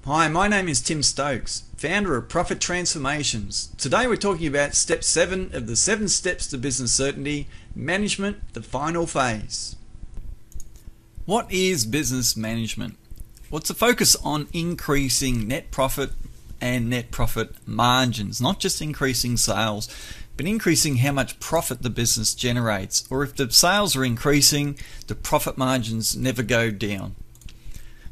Hi, my name is Tim Stokes, founder of Profit Transformations. Today we're talking about step 7 of the 7 steps to business certainty, management, the final phase. What is business management? Well, it's a focus on increasing net profit and net profit margins, not just increasing sales, but increasing how much profit the business generates. Or if the sales are increasing, the profit margins never go down.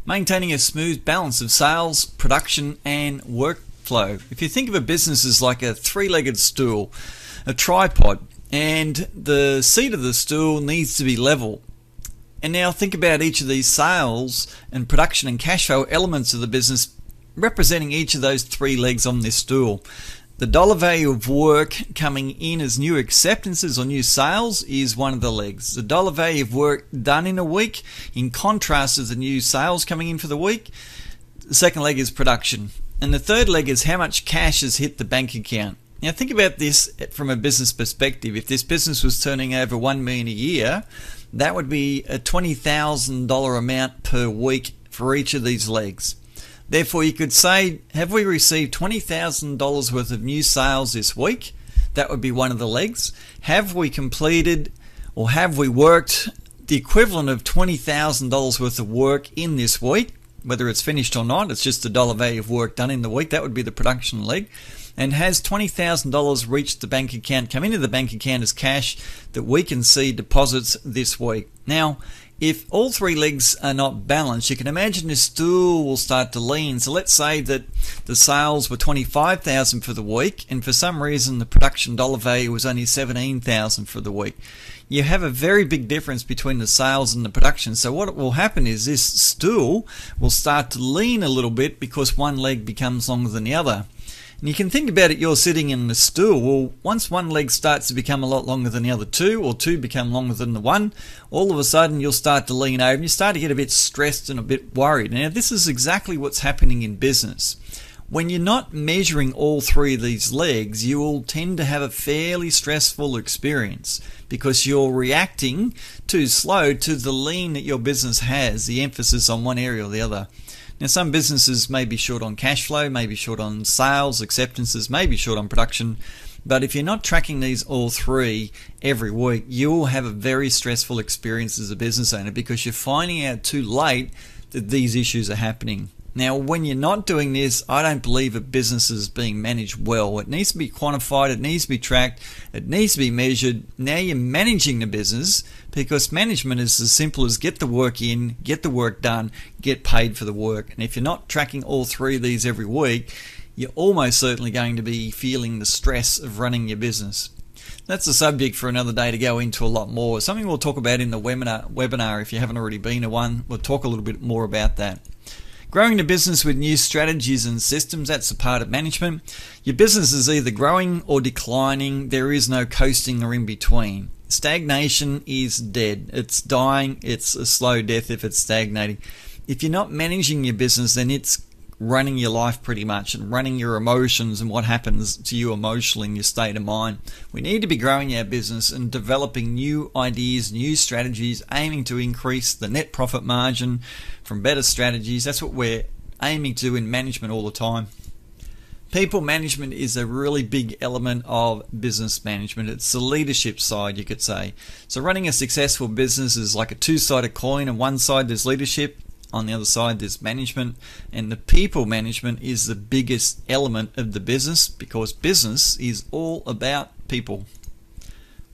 Maintaining a smooth balance of sales, production and workflow. If you think of a business as like a three-legged stool, a tripod, and the seat of the stool needs to be level. And now think about each of these sales and production and cash flow elements of the business representing each of those three legs on this stool. The dollar value of work coming in as new acceptances or new sales is one of the legs. The dollar value of work done in a week, in contrast to the new sales coming in for the week. The second leg is production. And the third leg is how much cash has hit the bank account. Now think about this from a business perspective. If this business was turning over $1 million a year, that would be a $20,000 amount per week for each of these legs. Therefore, you could say, have we received $20,000 worth of new sales this week? That would be one of the legs. Have we completed or have we worked the equivalent of $20,000 worth of work in this week? Whether it's finished or not, it's just the dollar value of work done in the week. That would be the production leg. And has $20,000 reached the bank account, come into the bank account as cash that we can see deposits this week? Now, if all three legs are not balanced, you can imagine the stool will start to lean. So let's say that the sales were $25,000 for the week, and for some reason the production dollar value was only $17,000 for the week. You have a very big difference between the sales and the production. So what will happen is this stool will start to lean a little bit because one leg becomes longer than the other. And you can think about it, you're sitting in the stool. Well, once one leg starts to become a lot longer than the other two, or two become longer than the one, all of a sudden you'll start to lean over and you start to get a bit stressed and a bit worried. Now, this is exactly what's happening in business. When you're not measuring all three of these legs, you will tend to have a fairly stressful experience because you're reacting too slow to the lean that your business has, the emphasis on one area or the other. Now, some businesses may be short on cash flow, may be short on sales, acceptances, may be short on production. But if you're not tracking these all three every week, you will have a very stressful experience as a business owner because you're finding out too late that these issues are happening. Now, when you're not doing this, I don't believe a business is being managed well. It needs to be quantified, it needs to be tracked, it needs to be measured. Now you're managing the business because management is as simple as get the work in, get the work done, get paid for the work. And if you're not tracking all three of these every week, you're almost certainly going to be feeling the stress of running your business. That's a subject for another day to go into a lot more. Something we'll talk about in the webinar. If you haven't already been to one, we'll talk a little bit more about that. Growing the business with new strategies and systems, that's a part of management. Your business is either growing or declining. There is no coasting or in between. Stagnation is dead. It's dying. It's a slow death if it's stagnating. If you're not managing your business, then it's running your life pretty much and running your emotions and what happens to you emotionally in your state of mind. We need to be growing our business and developing new ideas, new strategies, aiming to increase the net profit margin from better strategies. That's what we're aiming to do in management all the time. People management is a really big element of business management. It's the leadership side, you could say. So running a successful business is like a two-sided coin. On one side there's leadership, on the other side there's management, and the people management is the biggest element of the business because business is all about people.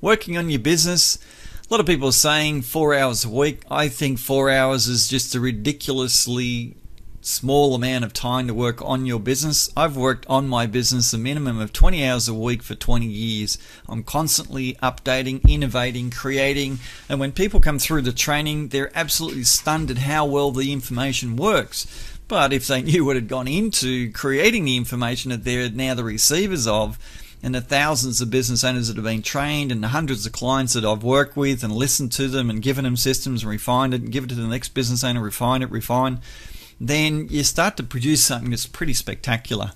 Working on your business, a lot of people are saying 4 hours a week. I think 4 hours is just a ridiculously small amount of time to work on your business. I've worked on my business a minimum of 20 hours a week for 20 years. I'm constantly updating, innovating, creating, and when people come through the training, they're absolutely stunned at how well the information works. But if they knew what had gone into creating the information that they're now the receivers of, and the thousands of business owners that have been trained and the hundreds of clients that I've worked with and listened to them and given them systems and refined it and give it to the next business owner, refine, then you start to produce something that's pretty spectacular.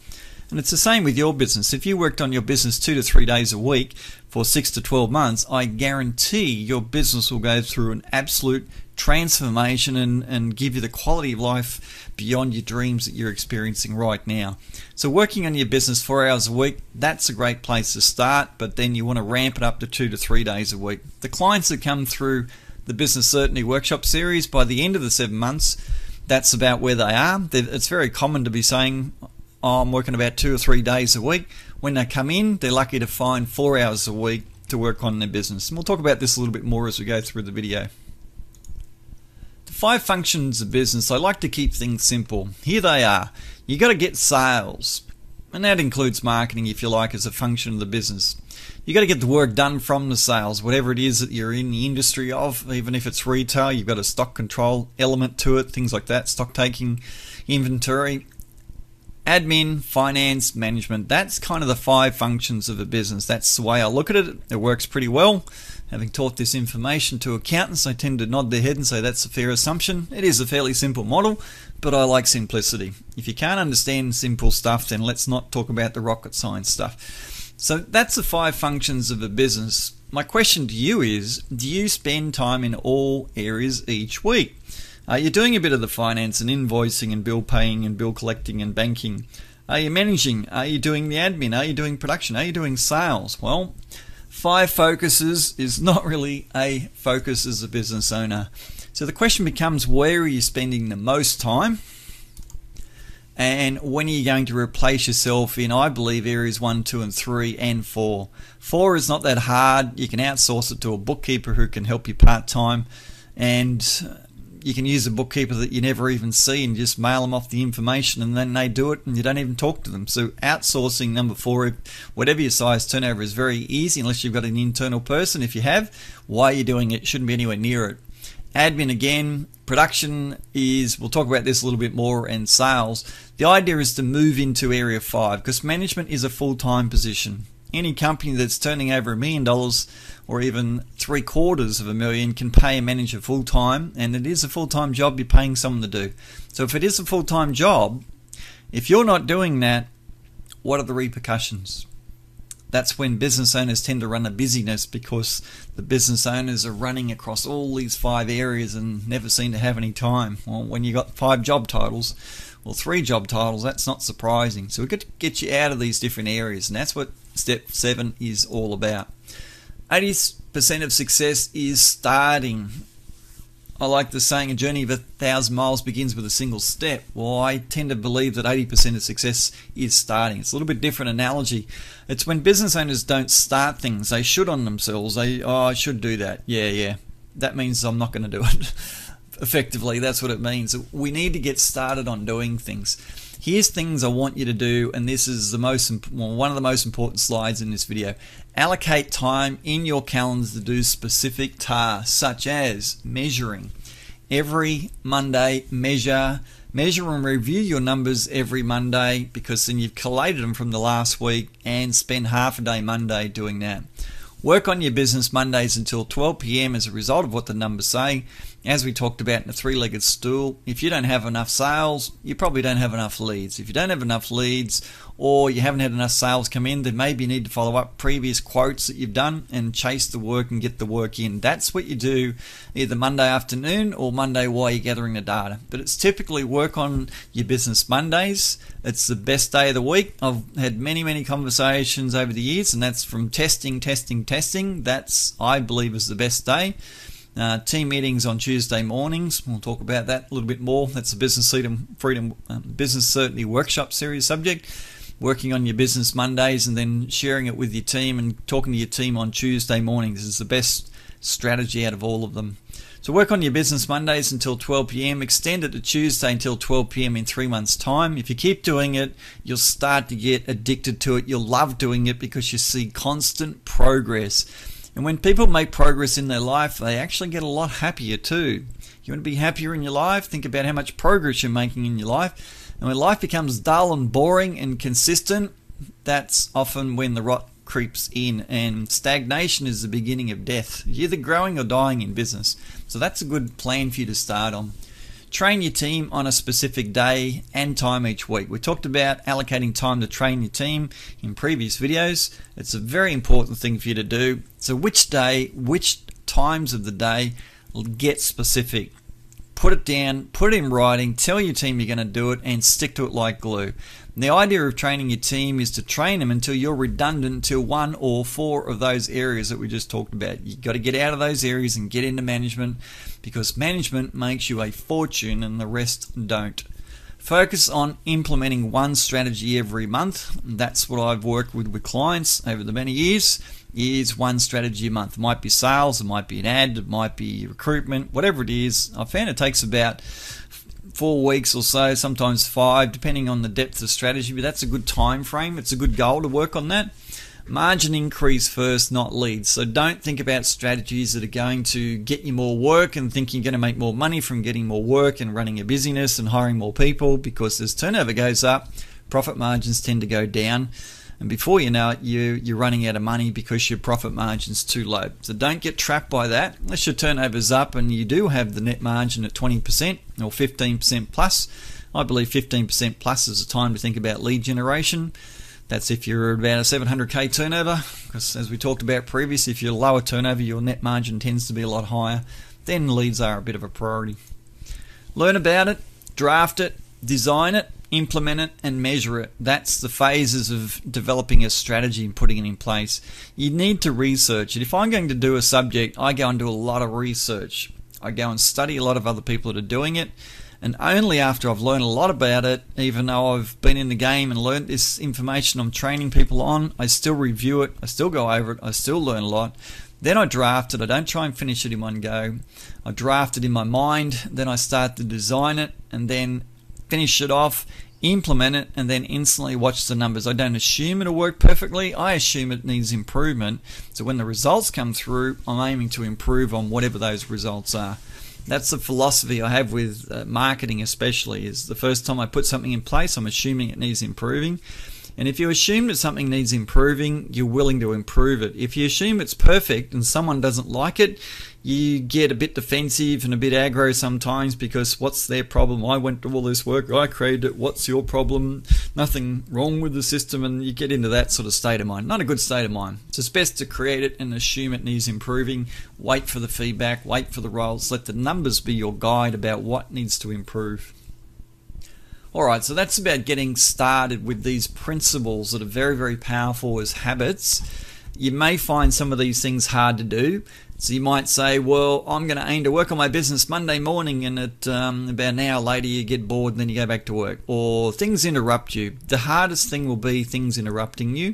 And it's the same with your business. If you worked on your business 2 to 3 days a week for 6 to 12 months, I guarantee your business will go through an absolute transformation and give you the quality of life beyond your dreams that you're experiencing right now. So working on your business 4 hours a week, that's a great place to start, but then you want to ramp it up to 2 to 3 days a week. The clients that come through the Business Certainty Workshop series, by the end of the 7 months, that's about where they are. It's very common to be saying, oh, I'm working about 2 or 3 days a week. When they come in, they're lucky to find 4 hours a week to work on their business. And we'll talk about this a little bit more as we go through the video. The 5 functions of business, I like to keep things simple. Here they are. You got to get sales, and that includes marketing, if you like, as a function of the business. You got to get the work done from the sales, whatever it is that you're in the industry of. Even if it's retail, you've got a stock control element to it, things like that, stock taking, inventory, admin, finance, management. That's kind of the 5 functions of a business. That's the way I look at it. It works pretty well. Having taught this information to accountants, I tend to nod their head and say that's a fair assumption. It is a fairly simple model, but I like simplicity. If you can't understand simple stuff, then let's not talk about the rocket science stuff. So that's the 5 functions of a business. My question to you is, do you spend time in all areas each week? Are you doing a bit of the finance and invoicing and bill paying and bill collecting and banking? Are you managing? Are you doing the admin? Are you doing production? Are you doing sales? Well, 5 focuses is not really a focus as a business owner. So the question becomes, where are you spending the most time? And when are you going to replace yourself in, I believe, areas 1, 2, and 3, and 4? 4 is not that hard. You can outsource it to a bookkeeper who can help you part-time, and you can use a bookkeeper that you never even see and just mail them off the information, and then they do it and you don't even talk to them. So outsourcing, number 4, whatever your size turnover, is very easy unless you've got an internal person. If you have, why are you doing it? Shouldn't be anywhere near it. Admin again, production is, we'll talk about this a little bit more, and sales. The idea is to move into area 5 because management is a full-time position. Any company that's turning over $1 million or even $750,000 can pay a manager full-time, and it is a full-time job you're paying someone to do. So if it is a full-time job, if you're not doing that, what are the repercussions? That's when business owners tend to run a busyness, because the business owners are running across all these 5 areas and never seem to have any time. Well, when you got 5 job titles, or 3 job titles, that's not surprising. So we've got to get you out of these different areas, and that's what step 7 is all about. 80% of success is starting. I like the saying, a journey of 1,000 miles begins with a single step. Well, I tend to believe that 80% of success is starting. It's a little bit different analogy. It's when business owners don't start things. They should on themselves. I should do that. Yeah. That means I'm not going to do it. Effectively, that's what it means. We need to get started on doing things. Here's things I want you to do, and this is one of the most important slides in this video. Allocate time in your calendars to do specific tasks, such as measuring. Every Monday, measure and review your numbers every Monday, because then you've collated them from the last week, and spend half a day Monday doing that. Work on your business Mondays until 12 p.m. as a result of what the numbers say. As we talked about in the 3-legged stool, if you don't have enough sales, you probably don't have enough leads. If you don't have enough leads, or you haven't had enough sales come in, then maybe you need to follow up previous quotes that you've done and chase the work and get the work in. That's what you do either Monday afternoon or Monday while you're gathering the data. But it's typically work on your business Mondays. It's the best day of the week. I've had many conversations over the years, and that's from testing. That's, I believe, is the best day. Team meetings on Tuesday mornings. We'll talk about that a little bit more. That's the Business Certainty Workshop series subject. Working on your business Mondays and then sharing it with your team and talking to your team on Tuesday mornings is the best strategy out of all of them. So work on your business Mondays until 12 p.m. Extend it to Tuesday until 12 p.m. in 3 months' time. If you keep doing it, you'll start to get addicted to it. You'll love doing it because you see constant progress. And when people make progress in their life, they actually get a lot happier too. You want to be happier in your life? Think about how much progress you're making in your life. And when life becomes dull and boring and consistent, that's often when the rot creeps in, and stagnation is the beginning of death. You're either growing or dying in business. So that's a good plan for you to start on. Train your team on a specific day and time each week. We talked about allocating time to train your team in previous videos. It's a very important thing for you to do. So which day, which times of the day, get specific. Put it down, put it in writing, tell your team you're going to do it, and stick to it like glue. And the idea of training your team is to train them until you're redundant to one or four of those areas that we just talked about. You've got to get out of those areas and get into management, because management makes you a fortune and the rest don't. Focus on implementing one strategy every month. That's what I've worked with clients over the many years, is one strategy a month. It might be sales, it might be an ad, it might be recruitment, whatever it is. I found it takes about 4 weeks or so, sometimes 5, depending on the depth of strategy, but that's a good time frame. It's a good goal to work on that. Margin increase first, not leads. So don't think about strategies that are going to get you more work and think you're going to make more money from getting more work and running a business and hiring more people, because as turnover goes up, profit margins tend to go down. And before you know it, you're running out of money because your profit margin's too low. So don't get trapped by that. Unless your turnover's up and you do have the net margin at 20% or 15% plus. I believe 15% plus is the time to think about lead generation. That's if you're about a 700k turnover, because as we talked about previously, if you're lower turnover, your net margin tends to be a lot higher. Then leads are a bit of a priority. Learn about it, draft it, design it, implement it, and measure it. That's the phases of developing a strategy and putting it in place. You need to research it. If I'm going to do a subject, I go and do a lot of research. I go and study a lot of other people that are doing it, and only after I've learned a lot about it, even though I've been in the game and learned this information I'm training people on, I still review it, I still go over it, I still learn a lot. Then I draft it. I don't try and finish it in one go. I draft it in my mind, then I start to design it, and then finish it off, implement it, and then instantly watch the numbers. I don't assume it'll work perfectly. I assume it needs improvement. So when the results come through, I'm aiming to improve on whatever those results are. That's the philosophy I have with marketing, especially, is the first time I put something in place, I'm assuming it needs improving. And if you assume that something needs improving, you're willing to improve it. If you assume it's perfect and someone doesn't like it, you get a bit defensive and a bit aggro sometimes, because what's their problem? I went to all this work, I created it, what's your problem? Nothing wrong with the system, and you get into that sort of state of mind. Not a good state of mind. So it's best to create it and assume it needs improving. Wait for the feedback, wait for the roles, let the numbers be your guide about what needs to improve. Alright, so that's about getting started with these principles that are very, very powerful as habits. You may find some of these things hard to do. So you might say, well, I'm going to aim to work on my business Monday morning, and at about an hour later you get bored and then you go back to work. Or things interrupt you. The hardest thing will be things interrupting you,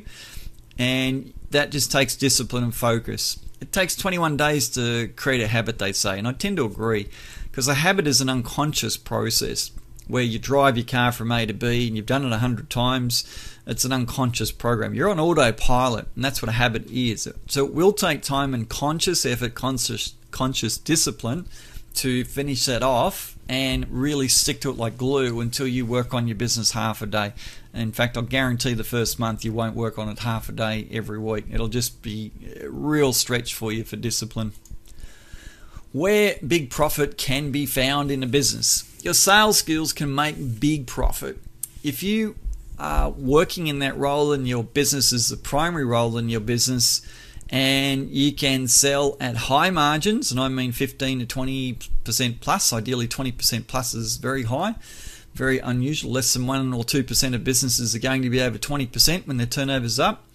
and that just takes discipline and focus. It takes 21 days to create a habit, they say, and I tend to agree, because a habit is an unconscious process where you drive your car from A to B and you've done it 100 times. It's an unconscious program. You're on autopilot, and that's what a habit is. So it will take time and conscious effort, conscious discipline to finish that off and really stick to it like glue until you work on your business half a day. And in fact, I'll guarantee the first month you won't work on it half a day every week. It'll just be a real stretch for you for discipline. Where big profit can be found in a business. Your sales skills can make big profit. If you are working in that role and your business is the primary role in your business, and you can sell at high margins, and I mean 15 to 20% plus, ideally 20% plus is very high, very unusual. Less than 1 or 2% of businesses are going to be over 20% when their turnover's up.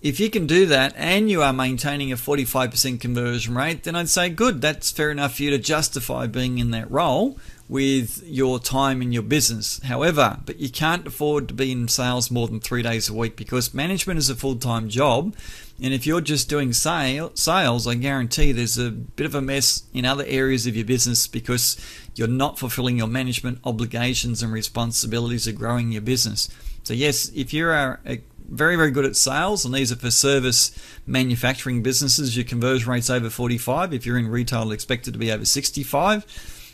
If you can do that and you are maintaining a 45% conversion rate, then I'd say good, that's fair enough for you to justify being in that role with your time in your business. However, but you can't afford to be in sales more than 3 days a week, because management is a full-time job, and if you're just doing sales, I guarantee there's a bit of a mess in other areas of your business, because you're not fulfilling your management obligations and responsibilities of growing your business. So yes, if you are very, very good at sales, and these are for service manufacturing businesses, your conversion rate's over 45. If you're in retail, expect it to be over 65,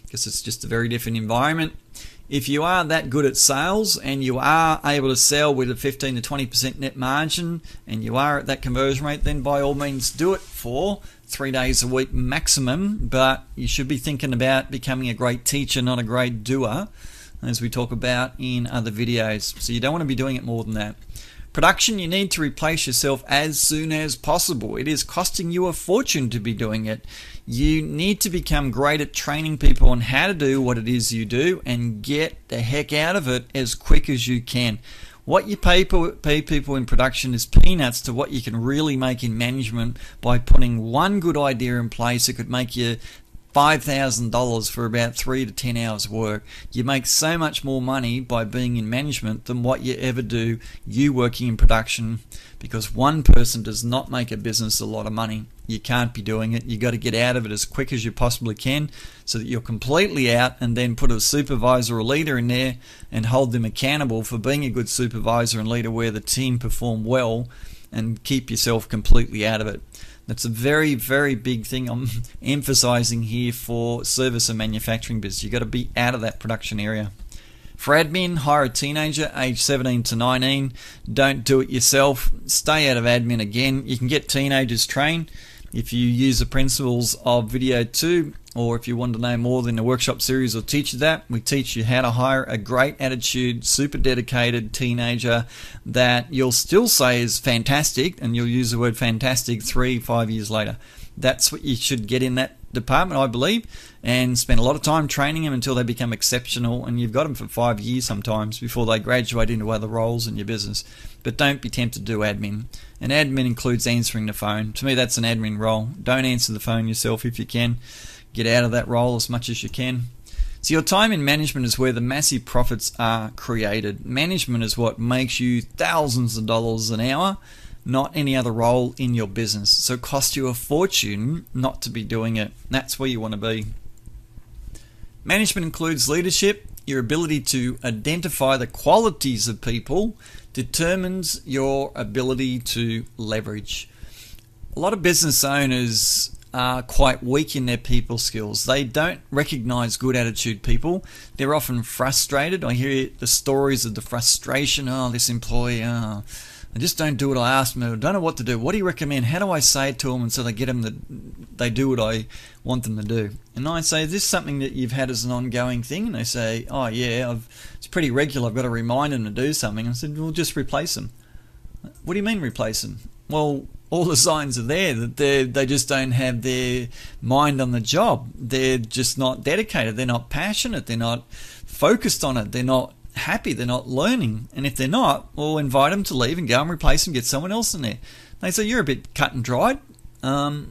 because it's just a very different environment. If you are that good at sales and you are able to sell with a 15 to 20% net margin and you are at that conversion rate, then by all means do it for 3 days a week maximum, but you should be thinking about becoming a great teacher, not a great doer, as we talk about in other videos. So you don't want to be doing it more than that. Production, you need to replace yourself as soon as possible. It is costing you a fortune to be doing it. You need to become great at training people on how to do what it is you do and get the heck out of it as quick as you can. What you pay people in production is peanuts to what you can really make in management by putting one good idea in place that could make you $5,000 for about 3 to 10 hours work. You make so much more money by being in management than what you ever do you working in production, because one person does not make a business a lot of money. You can't be doing it. You got to get out of it as quick as you possibly can so that you're completely out, and then put a supervisor or leader in there and hold them accountable for being a good supervisor and leader where the team perform well, and keep yourself completely out of it. That's a very, very big thing I'm emphasizing here for service and manufacturing business. You've got to be out of that production area. For admin, hire a teenager age 17 to 19. Don't do it yourself. Stay out of admin again. You can get teenagers trained if you use the principles of video 2, or if you want to know more, then the workshop series will teach you that. We teach you how to hire a great attitude, super dedicated teenager that you'll still say is fantastic, and you'll use the word fantastic 3-5 years later. That's what you should get in that department, I believe, and spend a lot of time training them until they become exceptional, and you've got them for 5 years sometimes before they graduate into other roles in your business. But don't be tempted to do admin. And admin includes answering the phone. To me, that's an admin role. Don't answer the phone yourself if you can. Get out of that role as much as you can. So your time in management is where the massive profits are created. Management is what makes you thousands of dollars an hour, not any other role in your business. So it costs you a fortune not to be doing it. That's where you want to be. Management includes leadership. Your ability to identify the qualities of people determines your ability to leverage. A lot of business owners are quite weak in their people skills. They don't recognize good attitude people. They're often frustrated. I hear the stories of the frustration. Oh, this employee, I just don't do what I ask them. I don't know what to do. What do you recommend? How do I say it to them and so they get them they do what I want them to do? And I say, is this something that you've had as an ongoing thing? And they say, oh yeah, it's pretty regular. I've got to remind them to do something. I said, well, just replace them. What do you mean replace them? Well, all the signs are there that they just don't have their mind on the job. They're just not dedicated. They're not passionate. They're not focused on it. They're not happy. They're not learning. And if they're not, we'll invite them to leave and go and replace them, get someone else in there. They say, you're a bit cut and dried. I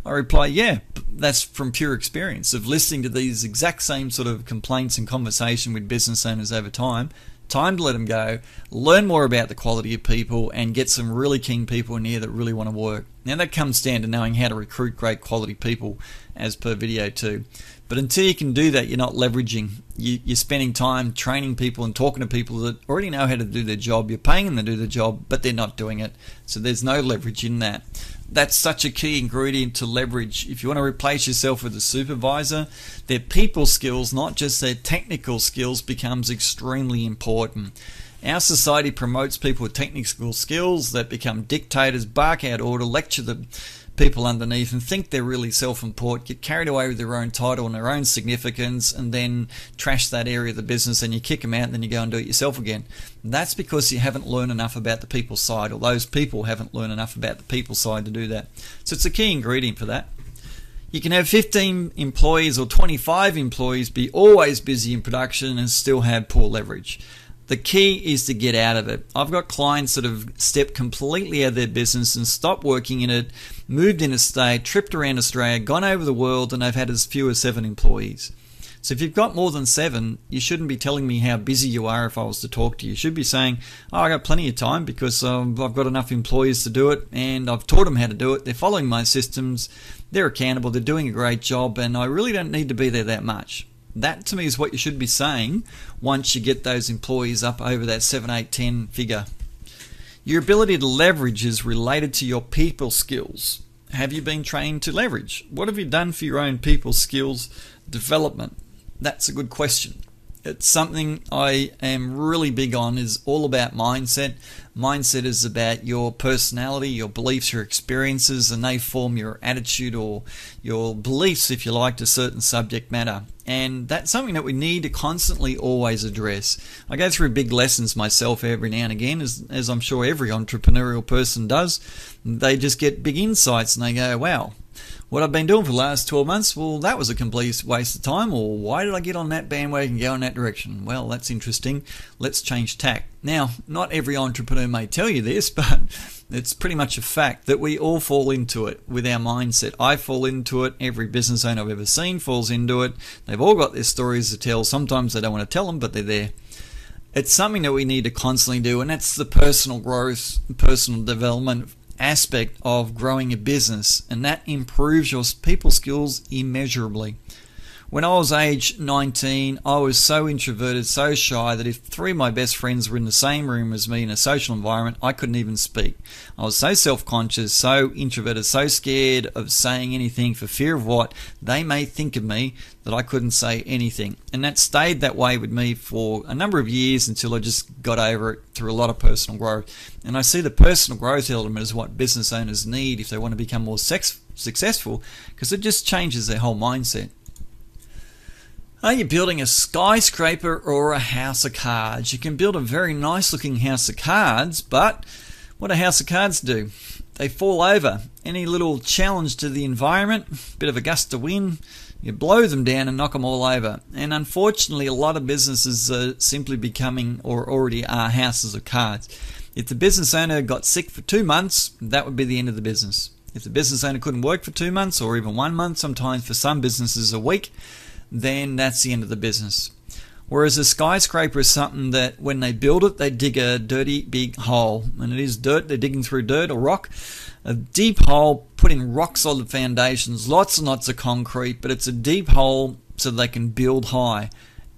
reply, yeah, that's from pure experience of listening to these exact same sort of complaints and conversation with business owners over time. Time to let them go, learn more about the quality of people, and get some really keen people in here that really want to work. Now that comes down to knowing how to recruit great quality people, as per video 2. But until you can do that, you're not leveraging. You're spending time training people and talking to people that already know how to do their job. You're paying them to do the job, but they're not doing it. So there's no leverage in that. That's such a key ingredient to leverage. If you want to replace yourself with a supervisor, their people skills, not just their technical skills, becomes extremely important. Our society promotes people with technical skills that become dictators, bark out order, lecture the people underneath and think they're really self-important, get carried away with their own title and their own significance, and then trash that area of the business, and you kick them out and then you go and do it yourself again. And that's because you haven't learned enough about the people side, or those people haven't learned enough about the people side to do that. So it's a key ingredient for that. You can have 15 employees or 25 employees, be always busy in production and still have poor leverage. The key is to get out of it. I've got clients that have stepped completely out of their business and stopped working in it, moved interstate, tripped around Australia, gone over the world, and they've had as few as 7 employees. So if you've got more than 7, you shouldn't be telling me how busy you are if I was to talk to you. You should be saying, oh, I got plenty of time because I've got enough employees to do it, and I've taught them how to do it. They're following my systems. They're accountable. They're doing a great job, and I really don't need to be there that much. That to me is what you should be saying once you get those employees up over that 7, 8, 10 figure. Your ability to leverage is related to your people skills. Have you been trained to leverage? What have you done for your own people skills development? That's a good question. It's something I am really big on, is all about mindset. Mindset is about your personality, your beliefs, your experiences, and they form your attitude or your beliefs, if you like, to certain subject matter. And that's something that we need to constantly always address. I go through big lessons myself every now and again, as I'm sure every entrepreneurial person does. They just get big insights and they go, wow, what I've been doing for the last 12 months, well, that was a complete waste of time, or why did I get on that bandwagon and go in that direction? Well, that's interesting. Let's change tack. Now, not every entrepreneur may tell you this, but it's pretty much a fact that we all fall into it with our mindset. I fall into it. Every business owner I've ever seen falls into it. They've all got their stories to tell. Sometimes they don't want to tell them, but they're there. It's something that we need to constantly do, and that's the personal growth, personal development aspect of growing a business, and that improves your people skills immeasurably. When I was age 19, I was so introverted, so shy, that if 3 of my best friends were in the same room as me in a social environment, I couldn't even speak. I was so self-conscious, so introverted, so scared of saying anything for fear of what they may think of me, that I couldn't say anything. And that stayed that way with me for a number of years until I just got over it through a lot of personal growth. And I see the personal growth element as what business owners need if they want to become more successful, because it just changes their whole mindset. Are you building a skyscraper or a house of cards? You can build a very nice looking house of cards, but what do house of cards do? They fall over. Any little challenge to the environment, bit of a gust of wind, you blow them down and knock them all over. And unfortunately, a lot of businesses are simply becoming, or already are, houses of cards. If the business owner got sick for 2 months, that would be the end of the business. If the business owner couldn't work for 2 months, or even 1 month, sometimes for some businesses a week, then that's the end of the business. Whereas a skyscraper is something that when they build it, they dig a dirty big hole. And it is dirt, they're digging through dirt or rock. A deep hole, putting rock solid foundations, lots and lots of concrete, but it's a deep hole so they can build high.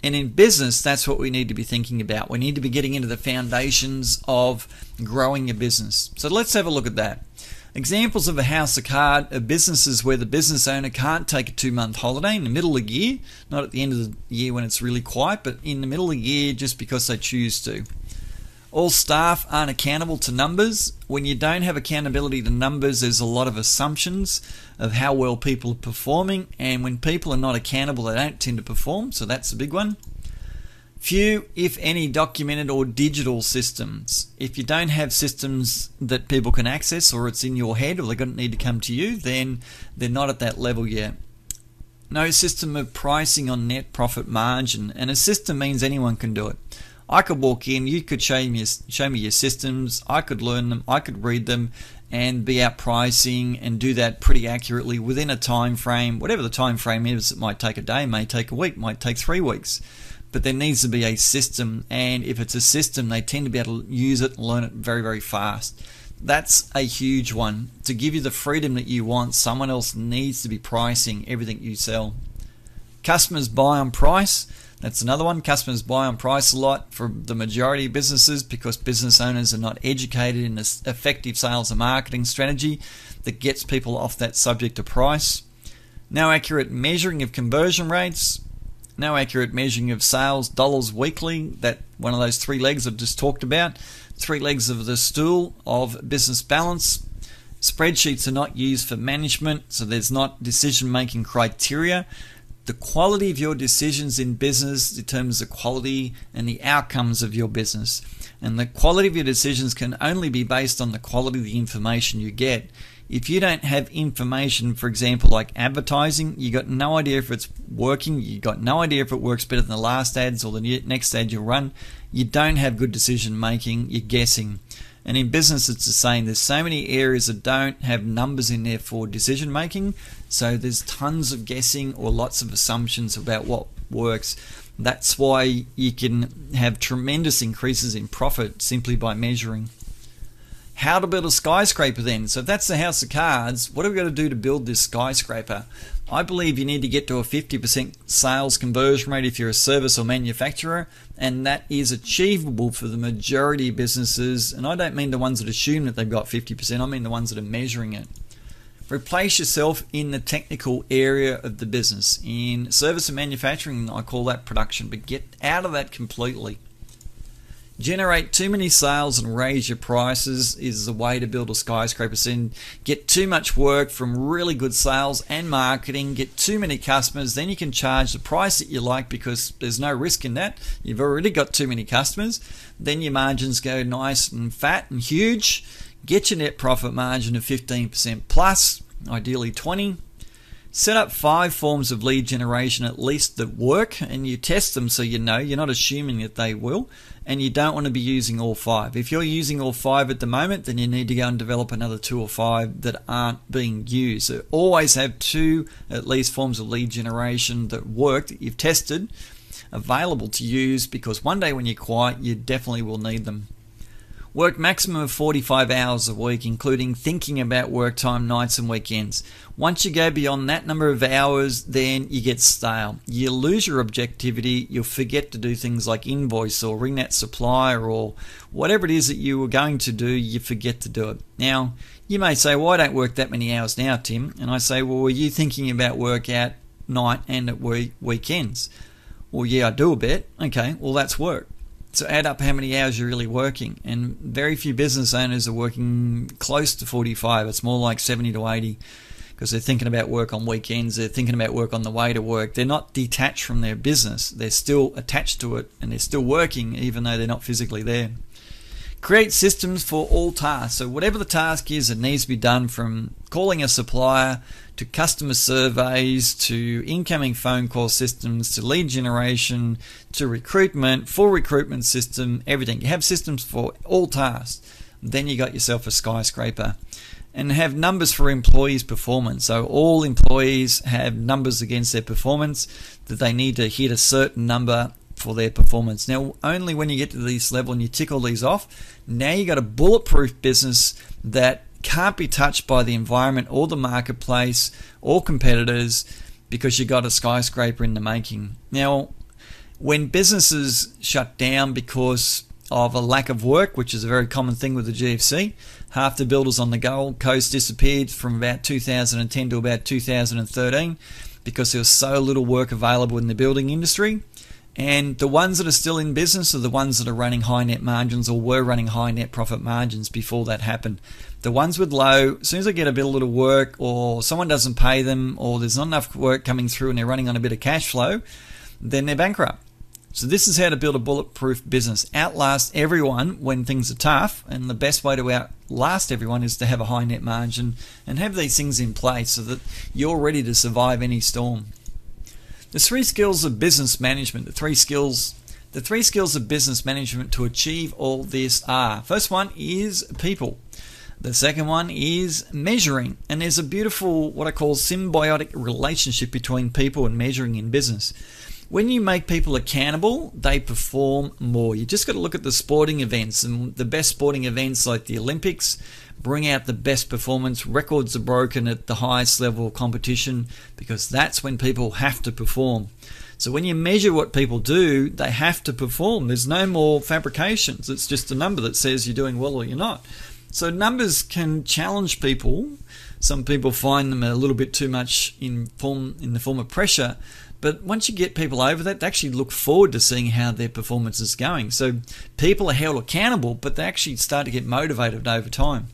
And in business, that's what we need to be thinking about. We need to be getting into the foundations of growing a business. So let's have a look at that. Examples of a house of cards are businesses where the business owner can't take a 2-month holiday in the middle of the year, not at the end of the year when it's really quiet, but in the middle of the year just because they choose to. All staff aren't accountable to numbers. When you don't have accountability to numbers, there's a lot of assumptions of how well people are performing, and when people are not accountable, they don't tend to perform, so that's a big one. Few, if any, documented or digital systems. If you don't have systems that people can access, or it's in your head, or they're going to need to come to you, then they're not at that level yet. No system of pricing on net profit margin, and a system means anyone can do it. I could walk in, you could show me your systems, I could learn them, I could read them, and be out pricing and do that pretty accurately within a time frame. Whatever the time frame is, it might take a day, may take a week, might take 3 weeks. But there needs to be a system, and if it's a system, they tend to be able to use it and learn it very, very fast. That's a huge one. To give you the freedom that you want, someone else needs to be pricing everything you sell. Customers buy on price. That's another one. Customers buy on price a lot for the majority of businesses because business owners are not educated in this effective sales and marketing strategy that gets people off that subject of price. No accurate measuring of conversion rates. No accurate measuring of sales dollars weekly. That one of those 3 legs I've just talked about. 3 legs of the stool of business balance. Spreadsheets are not used for management, so there's not decision-making criteria. The quality of your decisions in business determines the quality and the outcomes of your business. And the quality of your decisions can only be based on the quality of the information you get. If you don't have information, for example, like advertising, you got no idea if it's working, you got no idea if it works better than the last ads or the next ad you'll run, you don't have good decision making, you're guessing. And in business it's the same. There's so many areas that don't have numbers in there for decision making, so there's tons of guessing or lots of assumptions about what works. That's why you can have tremendous increases in profit simply by measuring. How to build a skyscraper then? So if that's the house of cards, what have we got to do to build this skyscraper? I believe you need to get to a 50% sales conversion rate if you're a service or manufacturer, and that is achievable for the majority of businesses. And I don't mean the ones that assume that they've got 50%, I mean the ones that are measuring it. Replace yourself in the technical area of the business. In service and manufacturing, I call that production, but get out of that completely. Generate too many sales and raise your prices is the way to build a skyscraper. So get too much work from really good sales and marketing, get too many customers, then you can charge the price that you like because there's no risk in that. You've already got too many customers. Then your margins go nice and fat and huge. Get your net profit margin of 15% plus, ideally 20%. Set up 5 forms of lead generation at least that work, and you test them so you know. You're not assuming that they will, and you don't want to be using all 5. If you're using all 5 at the moment, then you need to go and develop another 2 or 5 that aren't being used. So always have 2 at least forms of lead generation that work, that you've tested, available to use, because one day when you're quiet, you definitely will need them. Work maximum of 45 hours a week, including thinking about work time, nights and weekends. Once you go beyond that number of hours, then you get stale. You lose your objectivity. You'll forget to do things like invoice or ring that supplier or whatever it is that you were going to do, you forget to do it. Now, you may say, well, I don't work that many hours now, Tim. And I say, well, were you thinking about work at night and at weekends? Well, yeah, I do a bit. Okay, well, that's work. So add up how many hours you're really working, and very few business owners are working close to 45. It's more like 70 to 80 because they're thinking about work on weekends, they're thinking about work on the way to work. They're not detached from their business. They're still attached to it and they're still working even though they're not physically there. Create systems for all tasks. So whatever the task is, it needs to be done, from calling a supplier to customer surveys to incoming phone call systems to lead generation to recruitment, full recruitment system, everything. You have systems for all tasks. Then you got yourself a skyscraper. And have numbers for employees' performance. So all employees have numbers against their performance that they need to hit a certain number for their performance. Now, only when you get to this level and you tick all these off, now you got a bulletproof business that can't be touched by the environment or the marketplace or competitors, because you got a skyscraper in the making. Now, when businesses shut down because of a lack of work, which is a very common thing with the GFC, half the builders on the Gold Coast disappeared from about 2010 to about 2013 because there was so little work available in the building industry. And the ones that are still in business are the ones that are running high net margins or were running high net profit margins before that happened. The ones with low, as soon as they get a bit of little work or someone doesn't pay them or there's not enough work coming through and they're running on a bit of cash flow, then they're bankrupt. So this is how to build a bulletproof business. Outlast everyone when things are tough, and the best way to outlast everyone is to have a high net margin and have these things in place so that you're ready to survive any storm. The 3 skills of business management, the three skills of business management to achieve all this are: first one is people. The second one is measuring. And there's a beautiful, what I call, symbiotic relationship between people and measuring in business. When you make people accountable, they perform more. You just got to look at the sporting events, and the best sporting events like the Olympics bring out the best performance. Records are broken at the highest level of competition because that's when people have to perform. So when you measure what people do, they have to perform. There's no more fabrications. It's just a number that says you're doing well or you're not. So numbers can challenge people. Some people find them a little bit too much in the form of pressure. But once you get people over that, they actually look forward to seeing how their performance is going. So people are held accountable, but they actually start to get motivated over time.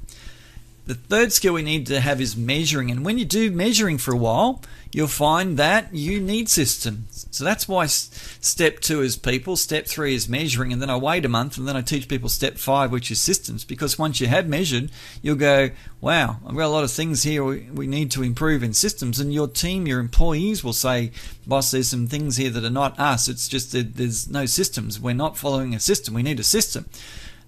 The third skill we need to have is measuring. And when you do measuring for a while, you'll find that you need systems. So that's why step 2 is people, step 3 is measuring, and then I wait a month and then I teach people step 5, which is systems. Because once you have measured, you'll go, wow, I've got a lot of things here we need to improve in systems. And your team, your employees will say, boss, there's some things here that are not us. It's just that there's no systems. We're not following a system. We need a system.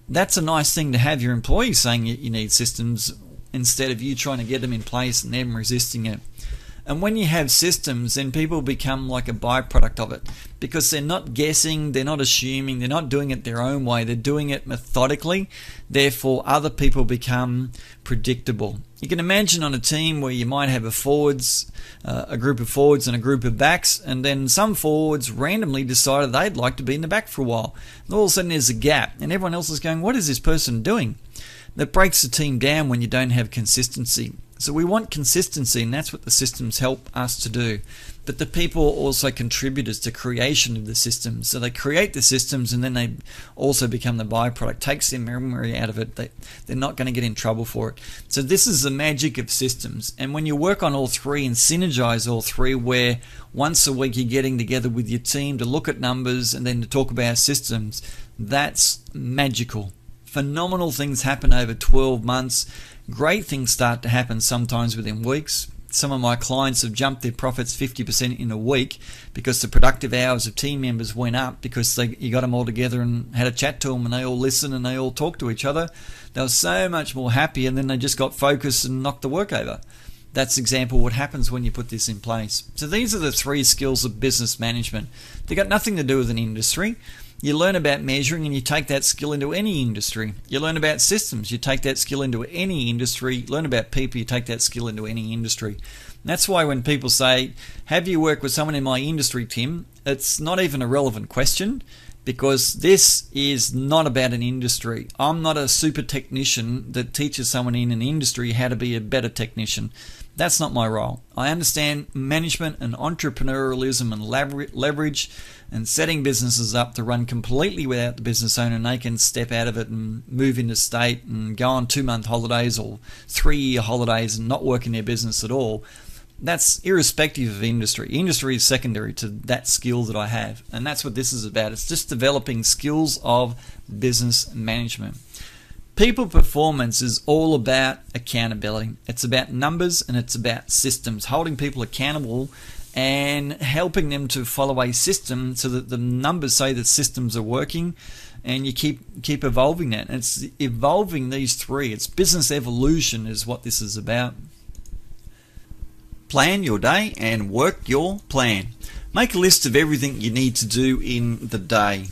That's a nice thing to have your employees saying you need systems, instead of you trying to get them in place and them resisting it. And when you have systems, then people become like a byproduct of it, because they're not guessing, they're not assuming, they're not doing it their own way, they're doing it methodically. Therefore, other people become predictable. You can imagine on a team where you might have a group of forwards and a group of backs, and then some forwards randomly decided they'd like to be in the back for a while. And all of a sudden there's a gap, and everyone else is going, what is this person doing? That breaks the team down when you don't have consistency. So we want consistency, and that's what the systems help us to do. But the people are also contributors to creation of the systems. So they create the systems, and then they also become the byproduct. Takes their memory out of it. They're not going to get in trouble for it. So this is the magic of systems. And when you work on all three and synergize all three, where once a week you're getting together with your team to look at numbers and then to talk about systems, that's magical. Phenomenal things happen over 12 months. Great things start to happen sometimes within weeks. Some of my clients have jumped their profits 50% in a week because the productive hours of team members went up because you got them all together and had a chat to them, and they all listened and they all talked to each other. They were so much more happy, and then they just got focused and knocked the work over. That's example what happens when you put this in place. So these are the three skills of business management. They've got nothing to do with an industry. You learn about measuring and you take that skill into any industry. You learn about systems, you take that skill into any industry. You learn about people, you take that skill into any industry. And that's why when people say, have you worked with someone in my industry, Tim? It's not even a relevant question, because this is not about an industry. I'm not a super technician that teaches someone in an industry how to be a better technician. That's not my role. I understand management and entrepreneurialism and leverage and setting businesses up to run completely without the business owner, and they can step out of it and move into state and go on 2-month holidays or 3-year holidays and not work in their business at all. That's irrespective of industry. Industry is secondary to that skill that I have, and that's what this is about. It's just developing skills of business management. People performance is all about accountability. It's about numbers and it's about systems, holding people accountable and helping them to follow a system so that the numbers say that systems are working, and you keep evolving that. And it's evolving these three. It's business evolution is what this is about. Plan your day and work your plan. Make a list of everything you need to do in the day.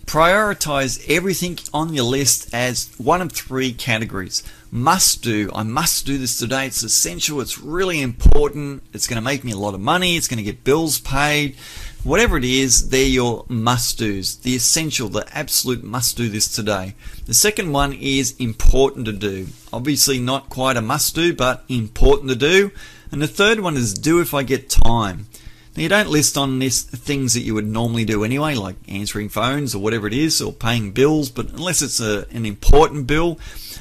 Prioritize everything on your list as one of 3 categories. Must do. I must do this today. It's essential. It's really important. It's going to make me a lot of money. It's going to get bills paid. Whatever it is, they're your must-dos. The essential, the absolute must-do this today. The second one is important to do. Obviously not quite a must-do, but important to do. And the third one is do if I get time. Now, you don't list on this things that you would normally do anyway, like answering phones or whatever it is, or paying bills, but unless it's an important bill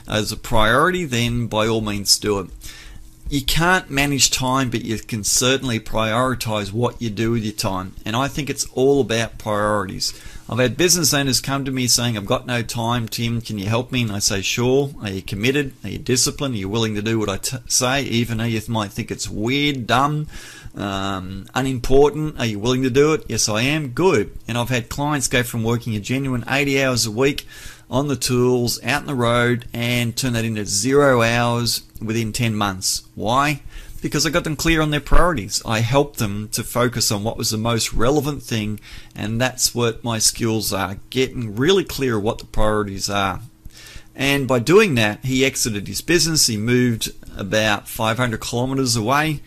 as a priority, then by all means do it. You can't manage time, but you can certainly prioritize what you do with your time, and I think it's all about priorities. I've had business owners come to me saying, I've got no time, Tim, can you help me? And I say, sure. Are you committed? Are you disciplined? Are you willing to do what I say, even though you might think it's weird, dumb, unimportant? Are you willing to do it? Yes, I am. Good. And I've had clients go from working a genuine 80 hours a week on the tools, out in the road, and turn that into 0 hours within 10 months. Why? Because I got them clear on their priorities. I helped them to focus on what was the most relevant thing, and that's what my skills are, getting really clear what the priorities are. And by doing that, he exited his business. He moved about 500 kilometers away,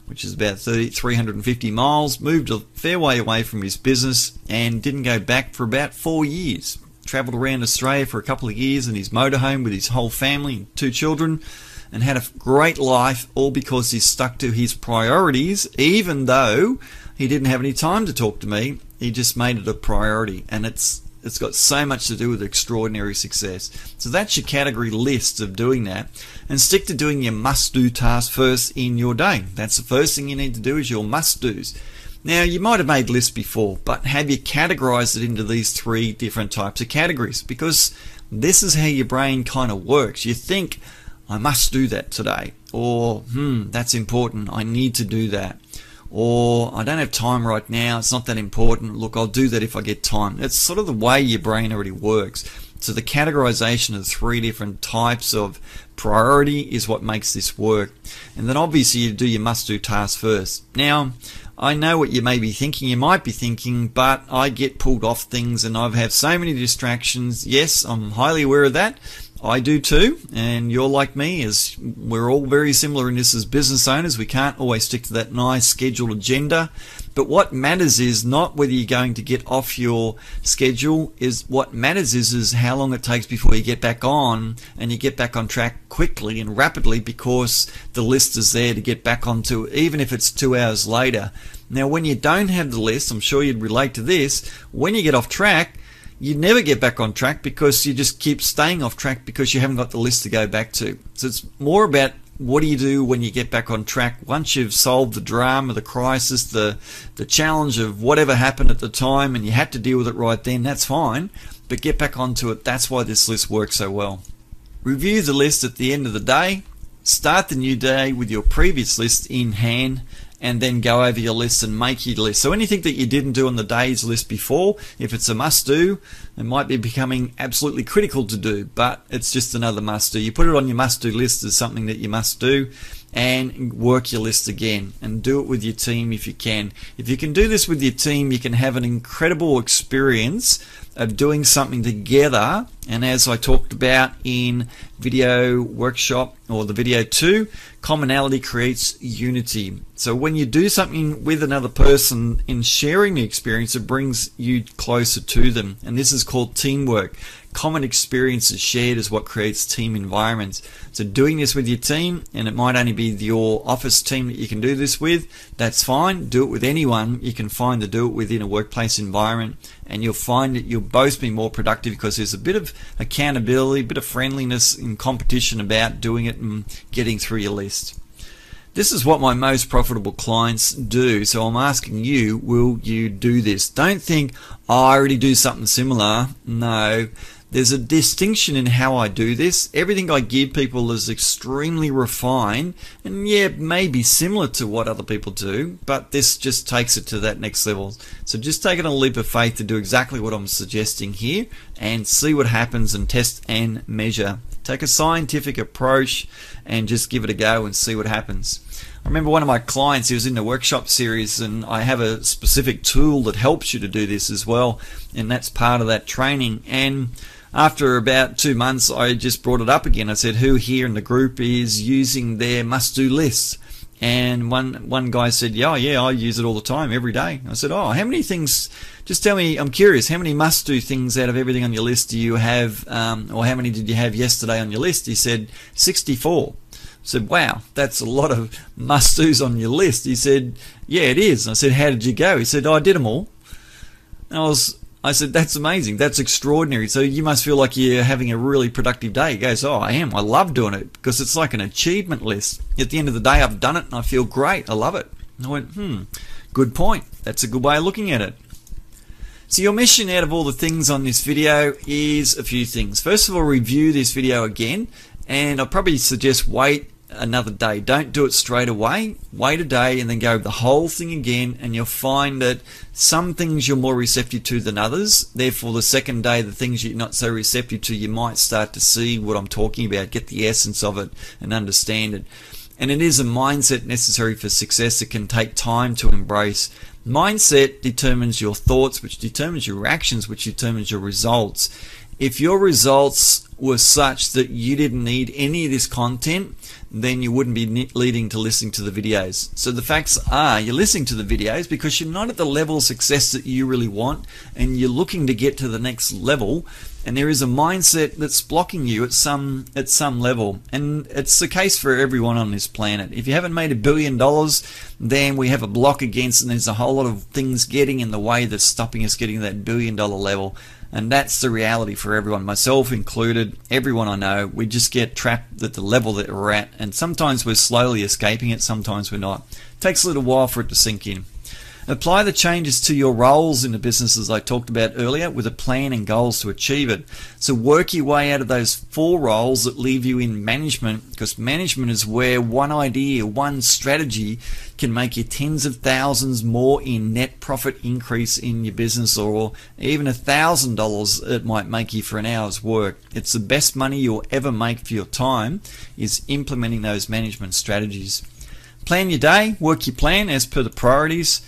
which is about 350 miles, moved a fair way away from his business and didn't go back for about 4 years. Travelled around Australia for a couple of years in his motorhome with his whole family and 2 children, and had a great life, all because he stuck to his priorities. Even though he didn't have any time to talk to me, he just made it a priority, and it's got so much to do with extraordinary success. So that's your category list of doing that, and stick to doing your must-do task first in your day. That's the first thing you need to do, is your must-dos. Now, you might have made lists before, but have you categorized it into these 3 different types of categories? Because this is how your brain kind of works. You think, I must do that today, or that's important, I need to do that, or I don't have time right now, it's not that important, look, I'll do that if I get time. It's sort of the way your brain already works. So the categorization of 3 different types of priority is what makes this work. And then obviously you do your must-do task first. Now, I know what you may be thinking. You might be thinking, but I get pulled off things and I have so many distractions. Yes, I'm highly aware of that. I do too, and you're like me, as we're all very similar in this as business owners. We can't always stick to that nice scheduled agenda But what matters is not whether you're going to get off your schedule. Is what matters is how long it takes before you get back on, and you get back on track quickly and rapidly, because the list is there to get back onto, even if it's 2 hours later. Now when you don't have the list, I'm sure you'd relate to this, when you get off track, you never get back on track because you just keep staying off track because you haven't got the list to go back to. So it's more about what do you do when you get back on track once you've solved the drama, the crisis, the challenge of whatever happened at the time, and you had to deal with it right then. That's fine, but get back onto it. That's why this list works so well. Review the list at the end of the day. Start the new day with your previous list in hand, and then go over your list and make your list. So anything that you didn't do on the day's list before, if it's a must do, it might be becoming absolutely critical to do, but it's just another must do. You put it on your must do list as something that you must do, and work your list again, and do it with your team if you can. If you can do this with your team, you can have an incredible experience of doing something together. And as I talked about in video workshop, or the video 2, commonality creates unity. So when you do something with another person in sharing the experience, it brings you closer to them, and this is called teamwork. Common experiences shared is what creates team environments. So doing this with your team, and it might only be your office team that you can do this with, that's fine. Do it with anyone you can find to do it within a workplace environment, and you'll find that you'll both be more productive because there's a bit of accountability, a bit of friendliness and competition about doing it and getting through your list. This is what my most profitable clients do, so I'm asking you, will you do this? Don't think, oh, I already do something similar. No, there's a distinction in how I do this. Everything I give people is extremely refined, and yeah, maybe similar to what other people do, but this just takes it to that next level. So just take it on a leap of faith to do exactly what I'm suggesting here, and see what happens, and test and measure. Take a scientific approach and just give it a go and see what happens. I remember one of my clients, he was in the workshop series, and I have a specific tool that helps you to do this as well, and that's part of that training. And after about 2 months, I just brought it up again. I said, who here in the group is using their must-do list? And one guy said, yeah, I use it all the time, every day. I said, oh, how many things, just tell me, I'm curious, how many must-do things out of everything on your list do you have, or how many did you have yesterday on your list? He said, 64. I said, wow, that's a lot of must-dos on your list. He said, yeah, it is. I said, how did you go? He said, oh, I did them all. And I said, that's amazing. That's extraordinary. So you must feel like you're having a really productive day. He goes, oh, I am. I love doing it because it's like an achievement list. At the end of the day, I've done it and I feel great. I love it. And I went, good point. That's a good way of looking at it. So your mission out of all the things on this video is a few things. First of all, review this video again, and I'll probably suggest wait another day. Don't do it straight away. Wait a day and then go over the whole thing again, and you'll find that some things you're more receptive to than others. Therefore, the second day, the things you're not so receptive to, you might start to see what I'm talking about, get the essence of it and understand it. And it is a mindset necessary for success. It can take time to embrace. Mindset determines your thoughts, which determines your actions, which determines your results. If your results were such that you didn't need any of this content, then you wouldn't be leading to listening to the videos. So the facts are, you're listening to the videos because you're not at the level of success that you really want, and you're looking to get to the next level, and there is a mindset that's blocking you at some level. And it's the case for everyone on this planet. If you haven't made $1 billion, then we have a block against, and there's a whole lot of things getting in the way that's stopping us getting to that $1 billion level. And that's the reality for everyone, myself included, everyone I know. We just get trapped at the level that we're at, and sometimes we're slowly escaping it, sometimes we're not. It takes a little while for it to sink in. Apply the changes to your roles in the business as I talked about earlier, with a plan and goals to achieve it. So work your way out of those 4 roles that leave you in management, because management is where one idea, one strategy can make you tens of thousands more in net profit increase in your business, or even $1,000 it might make you for an hour's work. It's the best money you'll ever make for your time, is implementing those management strategies. Plan your day, work your plan as per the priorities.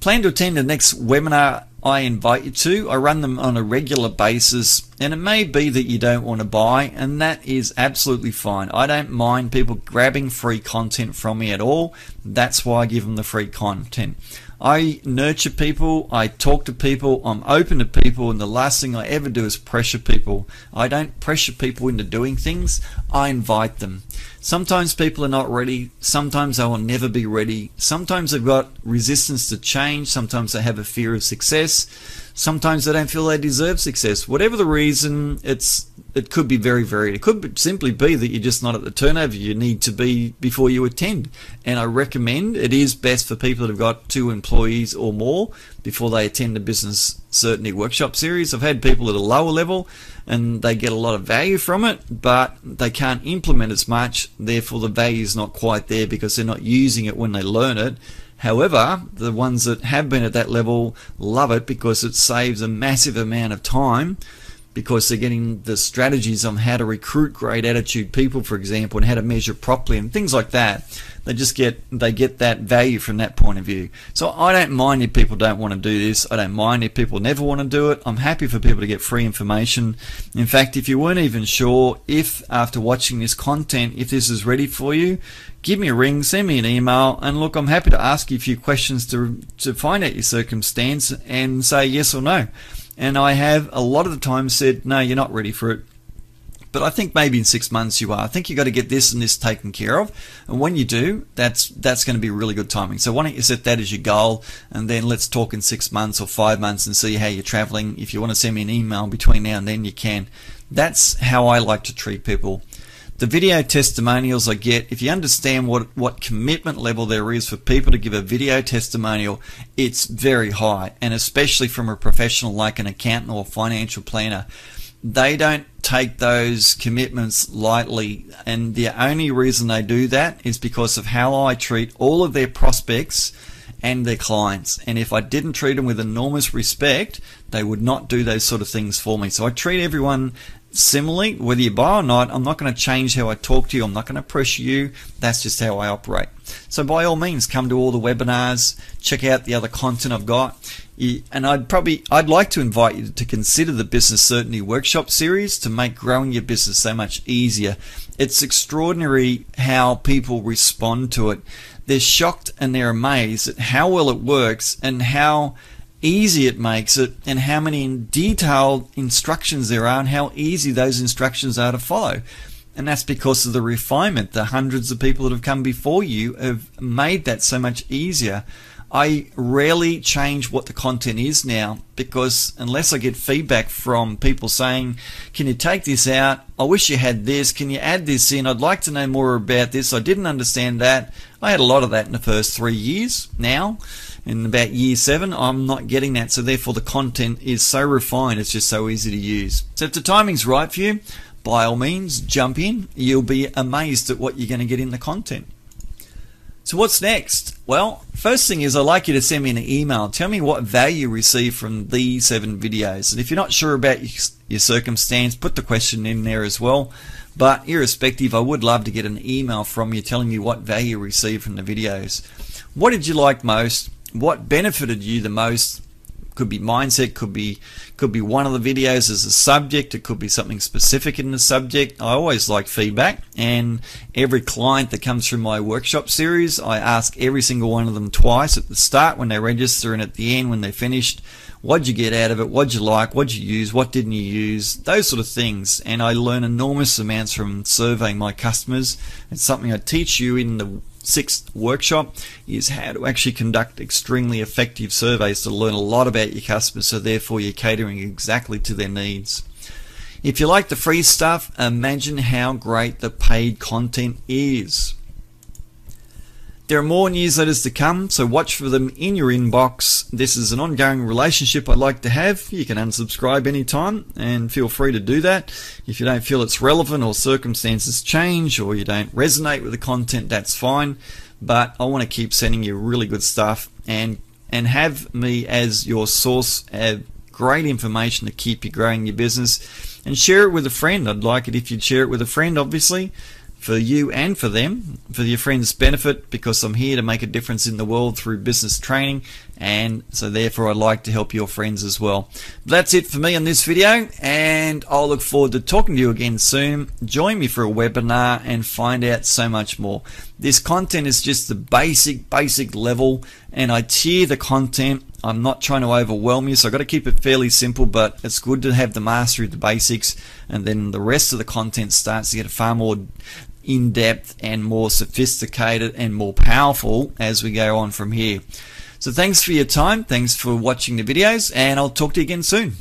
Plan to attend the next webinar I invite you to. I run them on a regular basis, And it may be that you don't want to buy, and that is absolutely fine. I don't mind people grabbing free content from me at all. That's why I give them the free content. I nurture people, I talk to people, I'm open to people, and the last thing I ever do is pressure people. I don't pressure people into doing things, I invite them. Sometimes people are not ready, sometimes they will never be ready, sometimes they've got resistance to change, sometimes they have a fear of success, sometimes they don't feel they deserve success. Whatever the reason, it could be very varied. It could simply be that you're just not at the turnover you need to be before you attend. And I recommend it is best for people that have got 2 employees or more before they attend a business certainty workshop series. I've had people at a lower level and they get a lot of value from it, but they can't implement as much, therefore the value is not quite there because they're not using it when they learn it. However, the ones that have been at that level love it because it saves a massive amount of time, because they're getting the strategies on how to recruit great attitude people, for example, and how to measure properly and things like that. They get that value from that point of view. So I don't mind if people don't want to do this. I don't mind if people never want to do it. I'm happy for people to get free information. In fact, if you weren't even sure if after watching this content, if this is ready for you, give me a ring, send me an email, and look, I'm happy to ask you a few questions to find out your circumstance and say yes or no. And I have a lot of the time said, no, you're not ready for it. But I think maybe in 6 months you are. I think you've got to get this and this taken care of. And when you do, that's going to be really good timing. So why don't you set that as your goal, and then let's talk in 6 months or 5 months and see how you're traveling. If you want to send me an email between now and then, you can. That's how I like to treat people. The video testimonials I get, if you understand what commitment level there is for people to give a video testimonial, it's very high, and especially from a professional like an accountant or financial planner. They don't take those commitments lightly, and the only reason they do that is because of how I treat all of their prospects and their clients. And if I didn't treat them with enormous respect, they would not do those sort of things for me. So I treat everyone similarly, whether you buy or not. I'm not going to change how I talk to you. I'm not going to pressure you. That's just how I operate. So by all means, come to all the webinars, check out the other content I've got. And I'd like to invite you to consider the Business Certainty Workshop series to make growing your business so much easier. It's extraordinary how people respond to it. They're shocked and they're amazed at how well it works and how easy it makes it, and how many detailed instructions there are and how easy those instructions are to follow. And that's because of the refinement. The hundreds of people that have come before you have made that so much easier. I rarely change what the content is now, because unless I get feedback from people saying, can you take this out? I wish you had this. Can you add this in? I'd like to know more about this. I didn't understand that. I had a lot of that in the first 3 years. Now, in about year 7, I'm not getting that. So therefore the content is so refined, it's just so easy to use. So if the timing's right for you, by all means, jump in. You'll be amazed at what you're going to get in the content. So what's next? Well, first thing is I'd like you to send me an email. Tell me what value you receive from these 7 videos. And if you're not sure about your circumstance, put the question in there as well. But irrespective, I would love to get an email from you telling me what value you received from the videos. What did you like most? What benefited you the most? Could be mindset, could be one of the videos as a subject, it could be something specific in the subject. I always like feedback, and every client that comes through my workshop series, I ask every single one of them twice, at the start when they register and at the end when they're finished. What'd you get out of it? What'd you like? What'd you use? What didn't you use? Those sort of things. And I learn enormous amounts from surveying my customers. It's something I teach you in the 6th workshop, is how to actually conduct extremely effective surveys to learn a lot about your customers, so therefore you're catering exactly to their needs. If you like the free stuff, imagine how great the paid content is. There are more newsletters to come, so watch for them in your inbox. This is an ongoing relationship I'd like to have. You can unsubscribe anytime, and feel free to do that. If you don't feel it's relevant, or circumstances change, or you don't resonate with the content, that's fine. But I want to keep sending you really good stuff, and have me as your source of great information to keep you growing your business. And share it with a friend. I'd like it if you'd share it with a friend, obviously. for you and for them, for your friends' benefit, because I'm here to make a difference in the world through business training, and so therefore I'd like to help your friends as well. That's it for me on this video, and I'll look forward to talking to you again soon. Join me for a webinar and find out so much more. This content is just the basic level, and I tier the content. I'm not trying to overwhelm you, so I've got to keep it fairly simple, but it's good to have the mastery of the basics, and then the rest of the content starts to get far more in-depth and more sophisticated and more powerful as we go on from here. So thanks for your time, thanks for watching the videos, and I'll talk to you again soon.